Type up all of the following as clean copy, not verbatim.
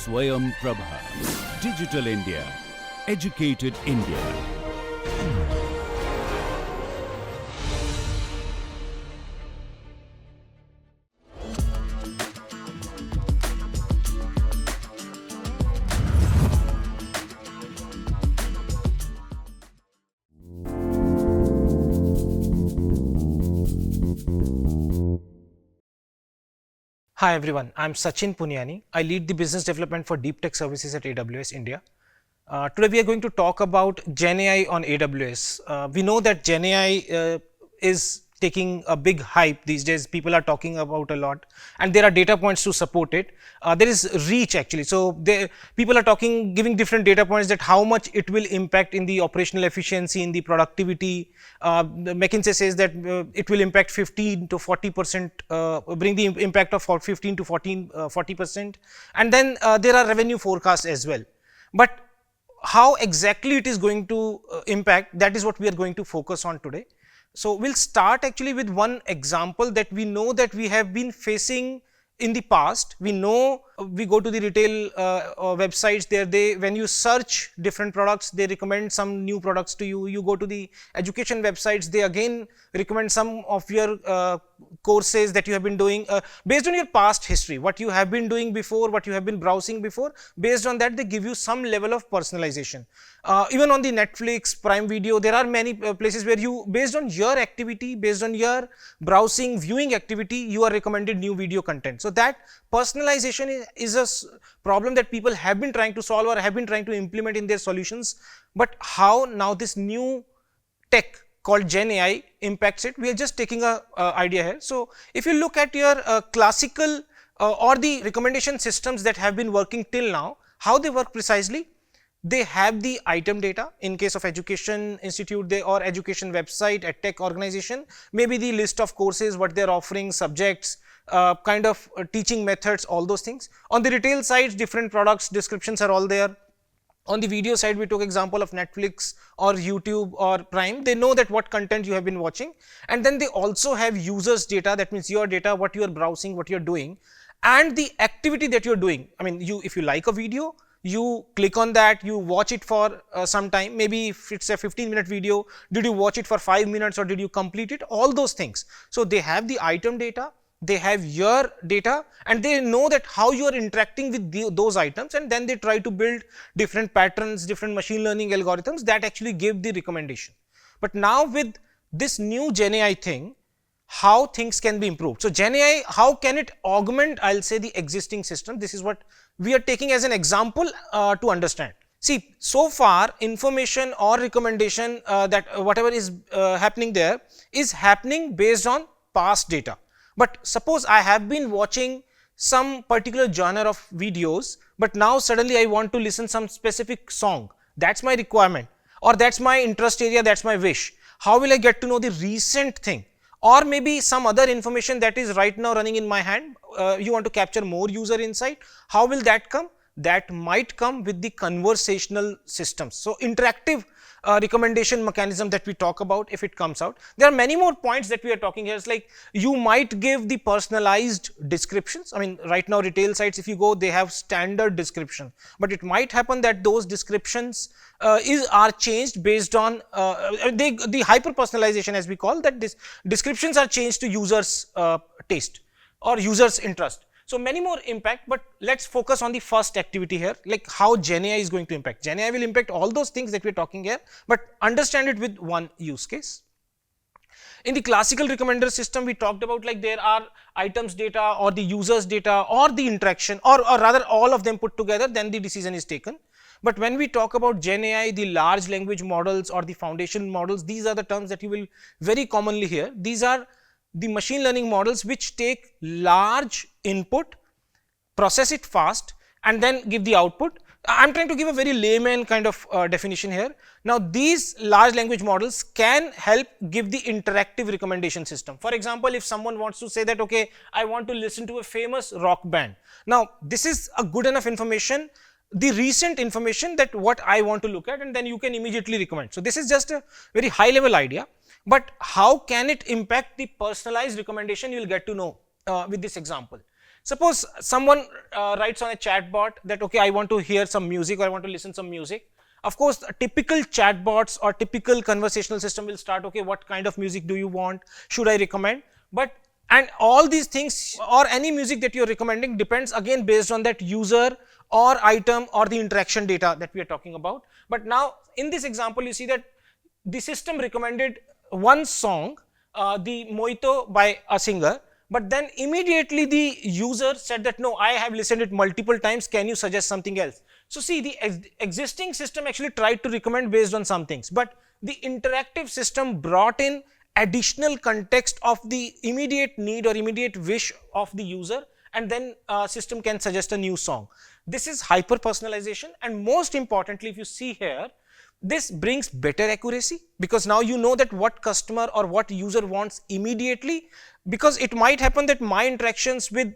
Swayam Prabha. Digital India. Educated India. Hi everyone, I'm Sachin Punyani. I lead the business development for deep tech services at AWS India. Today we are going to talk about Gen AI on AWS. We know that Gen AI is taking a big hype these days. People are talking about a lot, and there are data points to support it. There is reach actually. So people are talking, giving different data points that how much it will impact in the operational efficiency, in the productivity. McKinsey says that it will impact 15 to 40%, bring the impact of 15 to 40%. And then there are revenue forecasts as well. But how exactly it is going to impact, that is what we are going to focus on today. So we'll start actually with one example that we know that we have been facing in the past. We know we go to the retail websites there, when you search different products, they recommend some new products to you. You go to the education websites, they again recommend some of your courses that you have been doing based on your past history, what you have been doing before, what you have been browsing before. Based on that, they give you some level of personalization. Even on the Netflix, Prime Video, there are many places where you, based on your activity, based on your browsing, viewing activity, you are recommended new video content. So that personalization is a problem that people have been trying to solve or have been trying to implement in their solutions. But how now this new tech called Gen AI impacts it? We are just taking a idea here. So if you look at your classical or the recommendation systems that have been working till now, how they work precisely? They have the item data. In case of education institute or education website, a tech organization, maybe the list of courses, what they're offering, subjects, kind of teaching methods, all those things. On the retail side, different products, descriptions are all there. On the video side, we took example of Netflix or YouTube or Prime. They know that what content you have been watching. And then they also have users data, that means your data, what you are browsing, what you're doing, and the activity that you're doing. I mean, if you like a video, you click on that, you watch it for some time. Maybe if it's a 15-minute video, did you watch it for 5 minutes or did you complete it? All those things. So they have the item data, they have your data, and they know that how you are interacting with those items, and then they try to build different patterns, different machine learning algorithms that actually give the recommendation. But now with this new Gen AI thing, how things can be improved. So Gen AI, how can it augment, I'll say, the existing system? This is what we are taking as an example to understand. See, so far information or recommendation that whatever is happening there is happening based on past data. But suppose I have been watching some particular genre of videos, but now suddenly I want to listen some specific song. That's my requirement, or that's my interest area, that's my wish. How will I get to know the recent thing? Or maybe some other information that is right now running in my hand. You want to capture more user insight. How will that come? That might come with the conversational systems. So interactive recommendation mechanism that we talk about, if it comes out. There are many more points that we are talking here. It's like you might give the personalized descriptions. I mean, right now retail sites, if you go, they have standard description, but it might happen that those descriptions are changed based on the hyper personalization, as we call that. Descriptions are changed to users taste or users interest. So many more impact, but let's focus on the first activity here, like how Gen AI is going to impact. Gen AI will impact all those things that we're talking here, but understand it with one use case. In the classical recommender system, we talked about like there are items data or the users data or the interaction, or rather all of them put together, then the decision is taken. But when we talk about Gen AI, the large language models or the foundation models, these are the terms that you will very commonly hear. These are the machine learning models which take large input, process it fast, and then give the output. I'm trying to give a very layman kind of definition here. Now, these large language models can help give the interactive recommendation system. For example, if someone wants to say that, okay, I want to listen to a famous rock band. Now, this is a good enough information, the recent information that what I want to look at, and then you can immediately recommend. So this is just a very high level idea. But how can it impact the personalized recommendation? You will get to know with this example. Suppose someone writes on a chatbot that, okay, I want to hear some music or I want to listen some music. Of course, typical chatbots or typical conversational system will start, okay, what kind of music do you want? Should I recommend? But, and all these things or any music that you're recommending depends again based on that user or item or the interaction data that we are talking about. But now in this example, you see that the system recommended one song, the Mojito by a singer, but then immediately the user said that, no, I have listened it multiple times, can you suggest something else? So see, the existing system actually tried to recommend based on some things, but the interactive system brought in additional context of the immediate need or immediate wish of the user, and then system can suggest a new song. This is hyper personalization, and most importantly, if you see here, this brings better accuracy, because now you know that what customer or what user wants immediately, because it might happen that my interactions with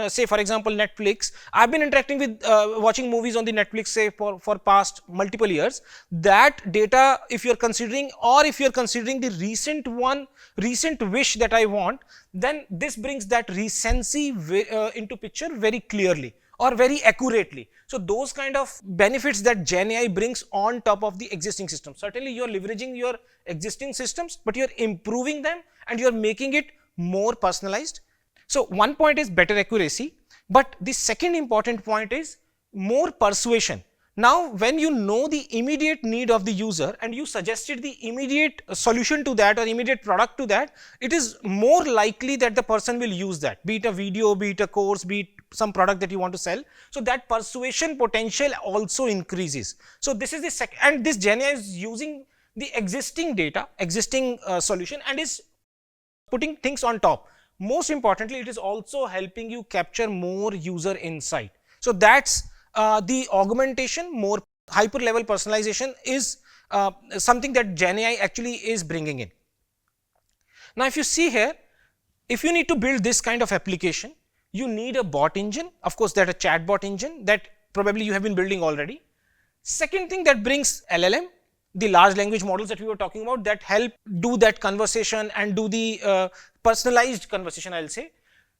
say for example Netflix, I've been interacting with watching movies on the Netflix say for past multiple years. That data, if you're considering, or if you're considering the recent wish that I want, then this brings that recency into picture very clearly or very accurately. So those kind of benefits that Gen AI brings on top of the existing system. Certainly you're leveraging your existing systems, but you're improving them and you're making it more personalized. So one point is better accuracy, but the second important point is more persuasion. Now, when you know the immediate need of the user and you suggested the immediate solution to that or immediate product to that, it is more likely that the person will use that, be it a video, be it a course, be it some product that you want to sell. So that persuasion potential also increases. So this is the second, and this Gen AI is using the existing data, existing solution, and is putting things on top. Most importantly, it is also helping you capture more user insight. So that's the augmentation, more hyper level personalization is something that Gen AI actually is bringing in. Now, if you see here, if you need to build this kind of application, you need a bot engine, of course, that a chatbot engine that probably you have been building already. Second thing that brings LLM, the large language models that we were talking about that help do that conversation and do the personalized conversation, I'll say.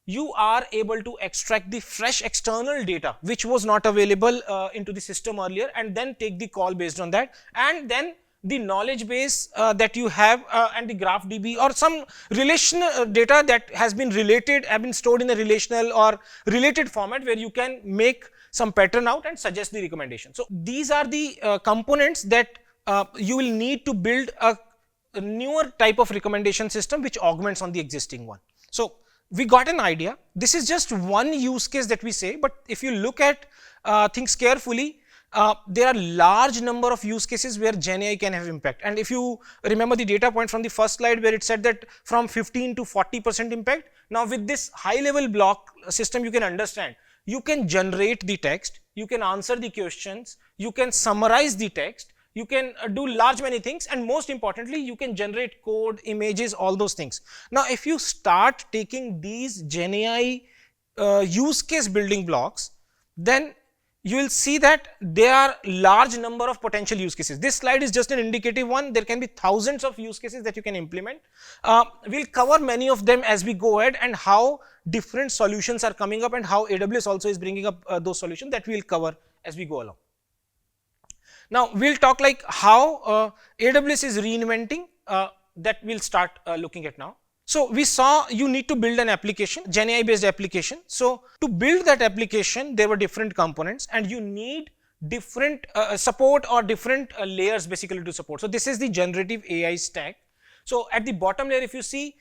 You are able to extract the fresh external data which was not available into the system earlier, and then take the call based on that, and then the knowledge base that you have and the graph DB or some relational data that has been related, have been stored in a relational or related format where you can make some pattern out and suggest the recommendation. So these are the components that you will need to build a newer type of recommendation system which augments on the existing one. So we got an idea. This is just one use case that we say, but if you look at things carefully, there are large number of use cases where Gen AI can have impact. And if you remember the data point from the first slide where it said that from 15 to 40% impact, now with this high level block system, you can understand, you can generate the text, you can answer the questions, you can summarize the text, you can do large many things, and most importantly, you can generate code, images, all those things. Now, if you start taking these Gen AI use case building blocks, then you will see that there are large number of potential use cases. This slide is just an indicative one. There can be thousands of use cases that you can implement. We'll cover many of them as we go ahead, and how different solutions are coming up and how AWS also is bringing up those solutions that we'll cover as we go along. Now, we'll talk like how AWS is reinventing, that we'll start looking at now. So we saw you need to build an application, Gen AI based application. So to build that application, there were different components, and you need different support or different layers basically to support. So this is the generative AI stack. So at the bottom layer, if you see,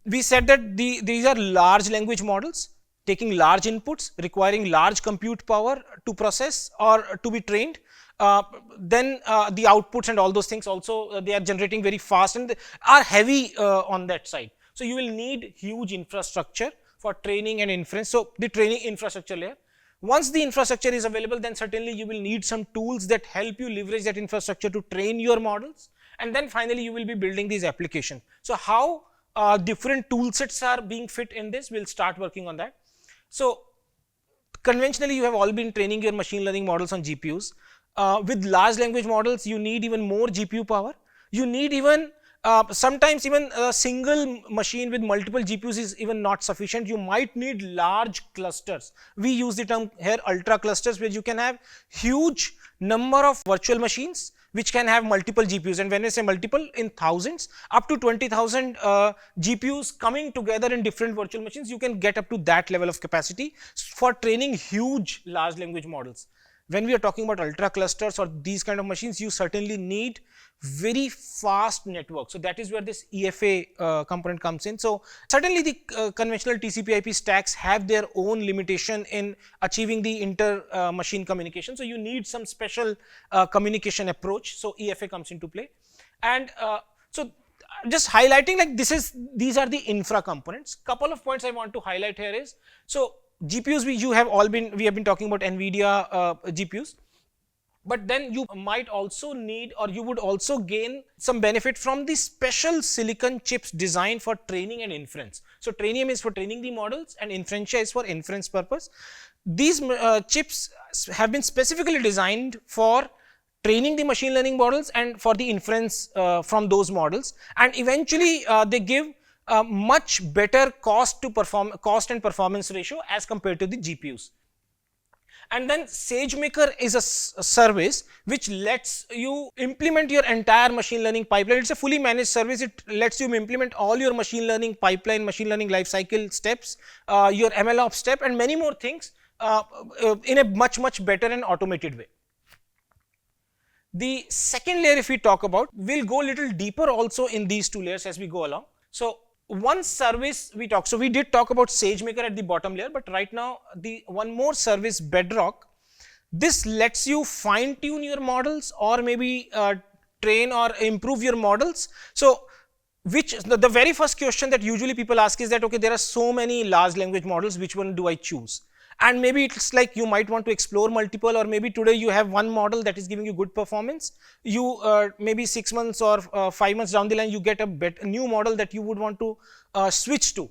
we said that these are large language models taking large inputs, requiring large compute power to process or to be trained. Then the outputs and all those things also, they are generating very fast and are heavy on that side. So you will need huge infrastructure for training and inference. So the training infrastructure layer. Once the infrastructure is available, then certainly you will need some tools that help you leverage that infrastructure to train your models. And then finally, you will be building these applications. So how different tool sets are being fit in this, we'll start working on that. So conventionally, you have all been training your machine learning models on GPUs. With large language models, you need even more GPU power. You need even sometimes even a single machine with multiple GPUs is even not sufficient. You might need large clusters. We use the term here ultra clusters, where you can have huge number of virtual machines which can have multiple GPUs. And when I say multiple, in thousands, up to 20,000 GPUs coming together in different virtual machines, you can get up to that level of capacity for training huge large language models. When we are talking about ultra clusters or these kind of machines, you certainly need very fast network. So that is where this EFA component comes in. So certainly the conventional TCP/IP stacks have their own limitation in achieving the inter machine communication. So you need some special communication approach. So EFA comes into play. And so just highlighting, like, these are the infra components. Couple of points I want to highlight here is, so GPUs, we have been talking about NVIDIA GPUs, but then you might also need, or you would also gain some benefit from the special silicon chips designed for training and inference. So Trainium is for training the models and Inferentia is for inference purpose. These chips have been specifically designed for training the machine learning models and for the inference from those models, and eventually they give much better cost and performance ratio as compared to the GPUs. And then SageMaker is a service which lets you implement your entire machine learning pipeline. It's a fully managed service. It lets you implement all your machine learning pipeline, machine learning lifecycle steps, your MLOps step, and many more things in a much better and automated way. The second layer, if we talk about, we'll go a little deeper also in these two layers as we go along. So one service we talked, so we did talk about SageMaker at the bottom layer, but right now the one more service, Bedrock, this lets you fine tune your models or maybe train or improve your models. So the very first question that usually people ask is that, okay, there are so many large language models, which one do I choose? And maybe it's like you might want to explore multiple, or maybe today you have one model that is giving you good performance. You maybe 6 months or 5 months down the line, you get a new model that you would want to switch to.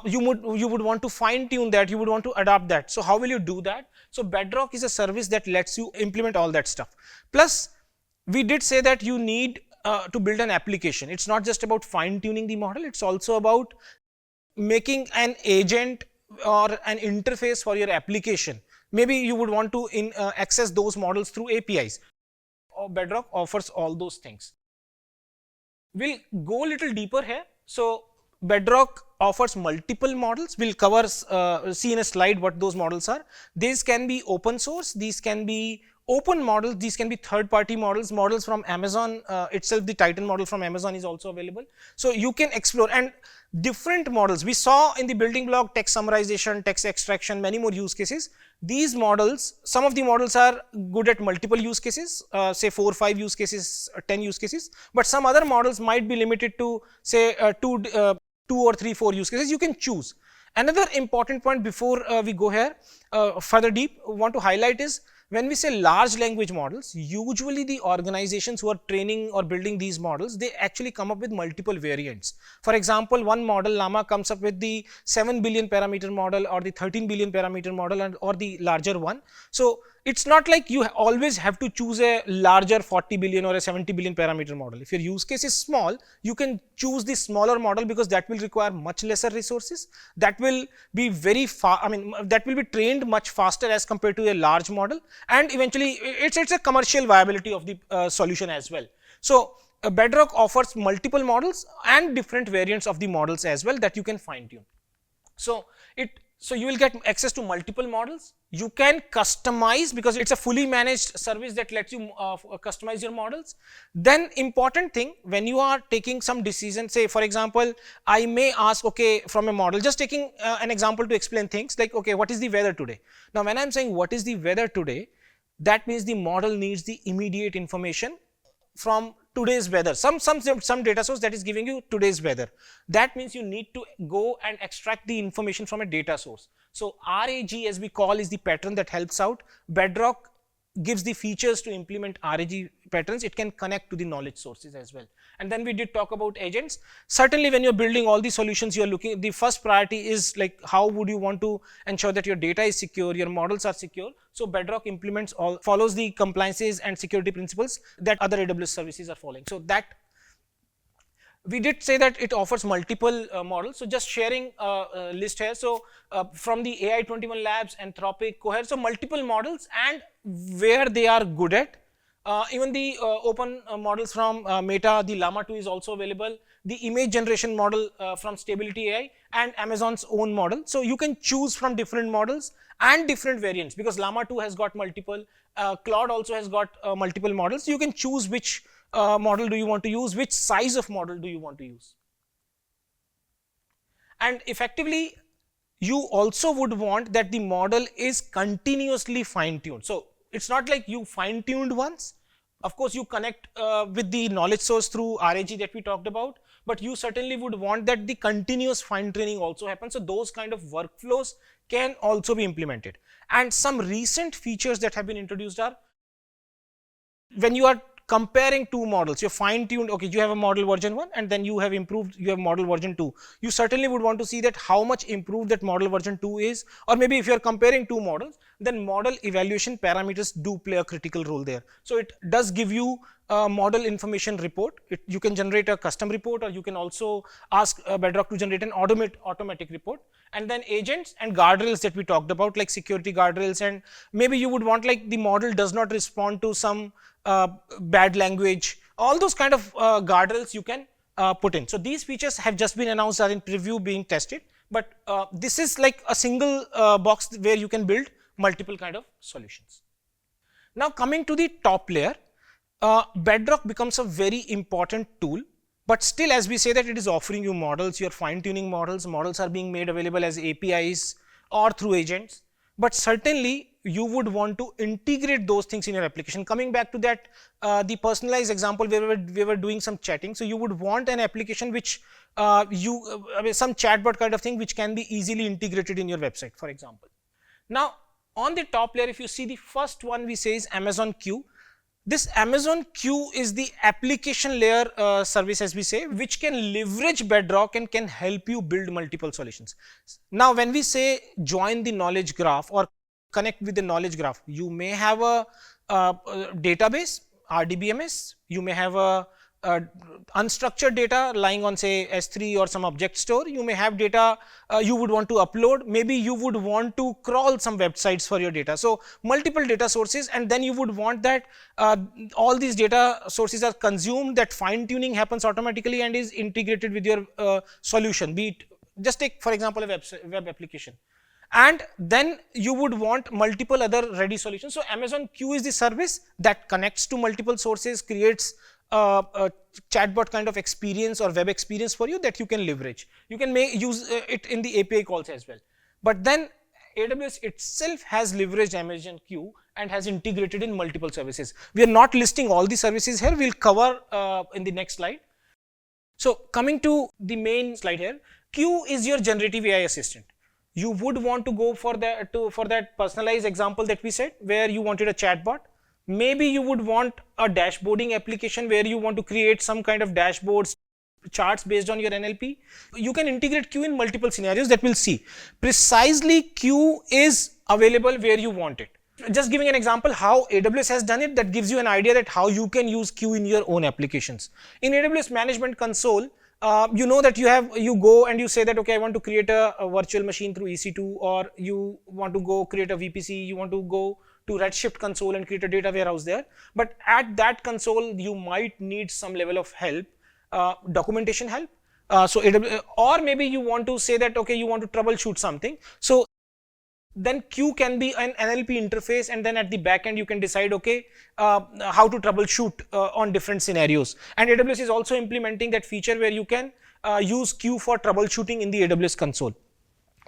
You would want to fine tune that, you would want to adapt that. So how will you do that? So Bedrock is a service that lets you implement all that stuff. Plus, we did say that you need to build an application. It's not just about fine tuning the model, it's also about making an agent or an interface for your application. Maybe you would want to access those models through APIs. Bedrock offers all those things. We'll go a little deeper here. So Bedrock offers multiple models. We'll cover, see in a slide what those models are. These can be open source, these can be open models, these can be third-party models, models from Amazon itself. The Titan model from Amazon is also available. So you can explore, and different models we saw in the building block, text summarization, text extraction, many more use cases. These models, some of the models are good at multiple use cases, say 4 or 5 use cases, 10 use cases, but some other models might be limited to say 2 or 3, 4 use cases. You can choose. Another important point before we go here further deep, want to highlight is, when we say large language models, usually the organizations who are training or building these models, they actually come up with multiple variants. For example, one model, Llama, comes up with the 7 billion parameter model or the 13 billion parameter model, or the larger one. So it's not like you always have to choose a larger 40 billion or a 70 billion parameter model. If your use case is small, you can choose the smaller model, because that will require much lesser resources. That will be that will be trained much faster as compared to a large model, and eventually it's a commercial viability of the solution as well. So Bedrock offers multiple models and different variants of the models as well that you can fine tune. So you will get access to multiple models. You can customize, because it's a fully managed service that lets you customize your models. Then important thing, when you are taking some decision, say for example, I may ask, okay, from a model, just taking an example to explain things like, okay, what is the weather today? Now when I'm saying what is the weather today, that means the model needs the immediate information from today's weather, some data source that is giving you today's weather. That means you need to go and extract the information from a data source. So RAG, as we call, is the pattern that helps out. Bedrock gives the features to implement RAG patterns. It can connect to the knowledge sources as well. And then we did talk about agents. Certainly when you're building all the solutions, you're looking, the first priority is like, how would you want to ensure that your data is secure, your models are secure. So Bedrock follows the compliances and security principles that other AWS services are following. So that we did say that it offers multiple models. So just sharing a list here. So from the AI21 Labs, Anthropic, Cohere, so multiple models and where they are good at. Even the open models from Meta, the Llama 2 is also available. The image generation model from Stability AI and Amazon's own model. So you can choose from different models and different variants, because Llama 2 has got multiple, Claude also has got multiple models. You can choose which model do you want to use, which size of model do you want to use. And effectively, you also would want that the model is continuously fine-tuned. So it's not like you fine-tuned once. Of course, you connect with the knowledge source through RAG that we talked about, but you certainly would want that the continuous fine-tuning also happens. So those kind of workflows can also be implemented. And some recent features that have been introduced are, when you are comparing two models, you're fine-tuned, okay, you have a model version 1 and then you have improved, you have model version 2. You certainly would want to see that how much improved that model version 2 is, or maybe if you're comparing two models, then model evaluation parameters do play a critical role there. So it does give you a model information report. You can generate a custom report, or you can also ask Bedrock to generate an automatic report. And then agents and guardrails that we talked about, like security guardrails, and maybe you would want like the model does not respond to some bad language, all those kind of guardrails you can put in. So these features have just been announced, are in preview being tested, but this is like a single box where you can build multiple kind of solutions. Now coming to the top layer, Bedrock becomes a very important tool, but still, as we say that it is offering you models, you're fine-tuning models, models are being made available as APIs or through agents, but certainly you would want to integrate those things in your application. Coming back to that, the personalized example where we were doing some chatting, so you would want an application which some chatbot kind of thing which can be easily integrated in your website, for example. Now, on the top layer, if you see the first one we say is Amazon Q. This Amazon Q is the application layer service, as we say, which can leverage Bedrock and can help you build multiple solutions. Now, when we say join the knowledge graph or connect with the knowledge graph, you may have a database, RDBMS, you may have a unstructured data lying on say S3 or some object store, you may have data you would want to upload, maybe you would want to crawl some websites for your data. So multiple data sources, and then you would want that all these data sources are consumed, that fine tuning happens automatically and is integrated with your solution, be it, just take for example a web application. And then you would want multiple other ready solutions. So Amazon Q is the service that connects to multiple sources, creates a chatbot kind of experience or web experience for you that you can leverage. You can use it in the API calls as well. But then AWS itself has leveraged Amazon Q and has integrated in multiple services. We are not listing all the services here. We'll cover in the next slide. So coming to the main slide here, Q is your generative AI assistant. You would want to go for that personalized example that we said, where you wanted a chatbot. Maybe you would want a dashboarding application where you want to create some kind of dashboards, charts based on your NLP. You can integrate Q in multiple scenarios that we'll see. Precisely Q is available where you want it. Just giving an example how AWS has done it, that gives you an idea that how you can use Q in your own applications. In AWS Management Console, you know that you go and you say that, okay, I want to create a virtual machine through EC2, or you want to go create a VPC, you want to go to Redshift console and create a data warehouse there. But at that console, you might need some level of help, documentation help. So AWS, or maybe you want to say that, okay, you want to troubleshoot something. So then Q can be an NLP interface, and then at the back end you can decide, okay, how to troubleshoot on different scenarios. And AWS is also implementing that feature where you can use Q for troubleshooting in the AWS console.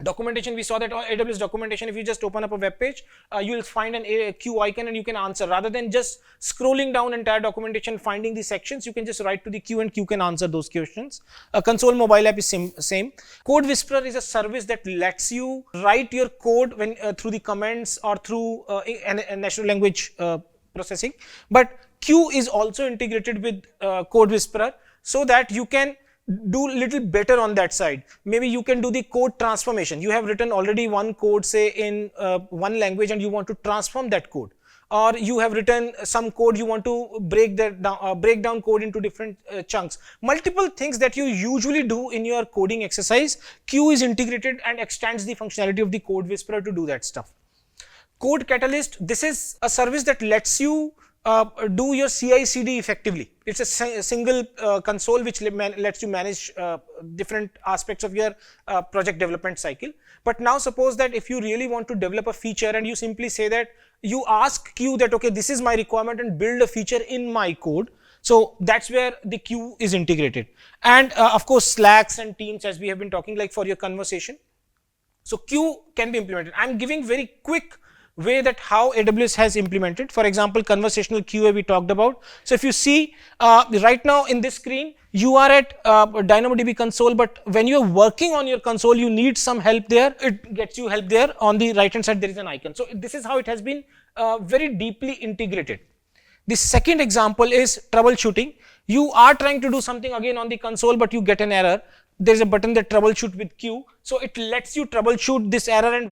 Documentation, we saw that AWS documentation, if you just open up a web page, you will find a Q icon and you can answer. Rather than just scrolling down entire documentation, finding the sections, you can just write to the Q and Q can answer those questions. Console mobile app is same. Code Whisperer is a service that lets you write your code when through the comments or through a natural language processing. But Q is also integrated with Code Whisperer so that you can do little better on that side. Maybe you can do the code transformation. You have written already one code, say in one language, and you want to transform that code. or you have written some code, you want to break down code into different chunks. Multiple things that you usually do in your coding exercise, Q is integrated and extends the functionality of the code whisperer to do that stuff. Code Catalyst, this is a service that lets you do your CI/CD effectively. It's a single console which lets you manage different aspects of your project development cycle. But now suppose that if you really want to develop a feature and you simply say that you ask Q that, okay, this is my requirement and build a feature in my code. So that's where the Q is integrated. And of course, Slacks and Teams, as we have been talking, like for your conversation. So Q can be implemented. I'm giving very quick way that how AWS has implemented. For example, conversational QA we talked about. So if you see right now in this screen, you are at DynamoDB console, but when you're working on your console, you need some help there. It gets you help there. On the right hand side, there is an icon. So this is how it has been very deeply integrated. The second example is troubleshooting. You are trying to do something again on the console, but you get an error. There's a button that troubleshoot with Q. So it lets you troubleshoot this error and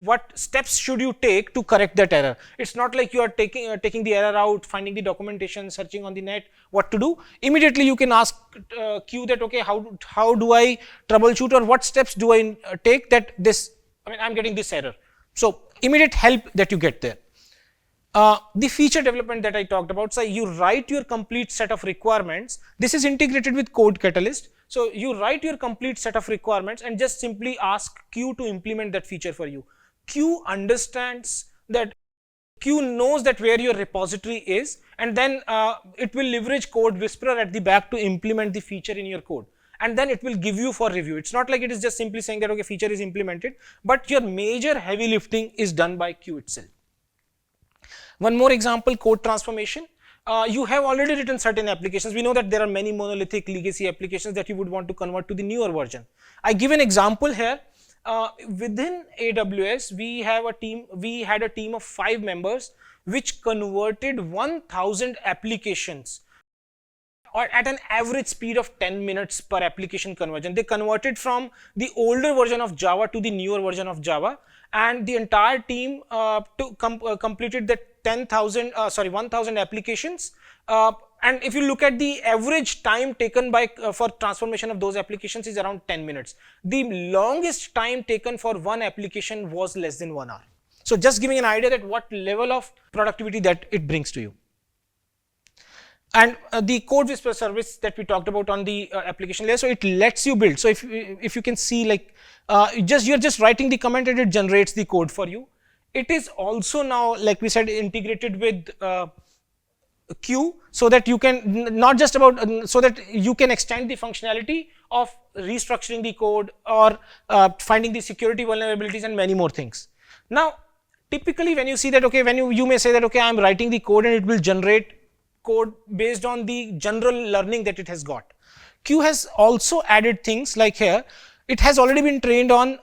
what steps should you take to correct that error. It's not like you are taking the error out, finding the documentation, searching on the net, what to do. Immediately you can ask Q that, okay, how do I troubleshoot, or what steps do I take that I'm getting this error. So immediate help that you get there. The feature development that I talked about, so you write your complete set of requirements. This is integrated with Code Catalyst. So you write your complete set of requirements and just simply ask Q to implement that feature for you. Q understands that, Q knows that where your repository is, and then it will leverage Code Whisperer at the back to implement the feature in your code, and then it will give you for review. It's not like it is just simply saying that, okay, feature is implemented, but your major heavy lifting is done by Q itself. One more example, code transformation. You have already written certain applications. We know that there are many monolithic legacy applications that you would want to convert to the newer version. I give an example here. Within AWS, we had a team of 5 members which converted 1000 applications or at an average speed of 10 minutes per application conversion. They converted from the older version of Java to the newer version of Java, and the entire team completed that 1000 applications. And if you look at the average time taken for transformation of those applications is around 10 minutes. The longest time taken for one application was less than 1 hour. So just giving an idea that what level of productivity that it brings to you. And the Code Whisperer service that we talked about on the application layer, so it lets you build. So if you can see, like you're just writing the comment and it generates the code for you. It is also now, like we said, integrated with Q, so that you can not just so that you can extend the functionality of restructuring the code or finding the security vulnerabilities and many more things. Now, typically when you see that, okay, when you may say that, okay, I'm writing the code and it will generate code based on the general learning that it has got. Q has also added things like here. It has already been trained on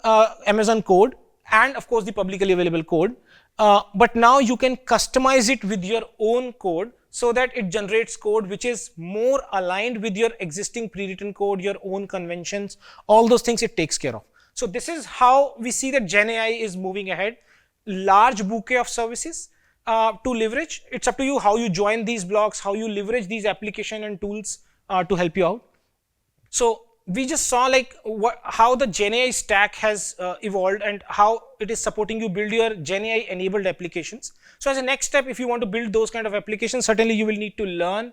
Amazon code and of course the publicly available code. But now you can customize it with your own code so that it generates code which is more aligned with your existing pre-written code, your own conventions, all those things it takes care of. So this is how we see that GenAI is moving ahead. Large bouquet of services to leverage. It's up to you how you join these blocks, how you leverage these application and tools to help you out. So we just saw like how the GenAI stack has evolved and how it is supporting you build your GenAI enabled applications. So as a next step, if you want to build those kind of applications, certainly you will need to learn,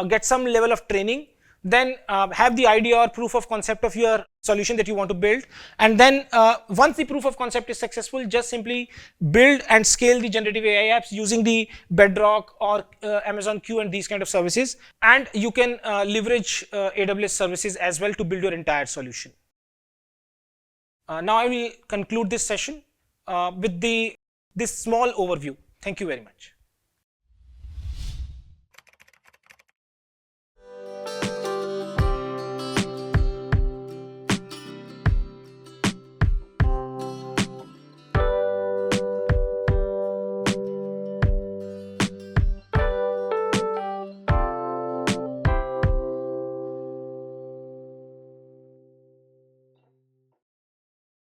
get some level of training, then have the idea or proof of concept of your solution that you want to build. And then once the proof of concept is successful, just simply build and scale the generative AI apps using the Bedrock or Amazon Q and these kind of services. And you can leverage AWS services as well to build your entire solution. Now I will conclude this session with this small overview. Thank you very much.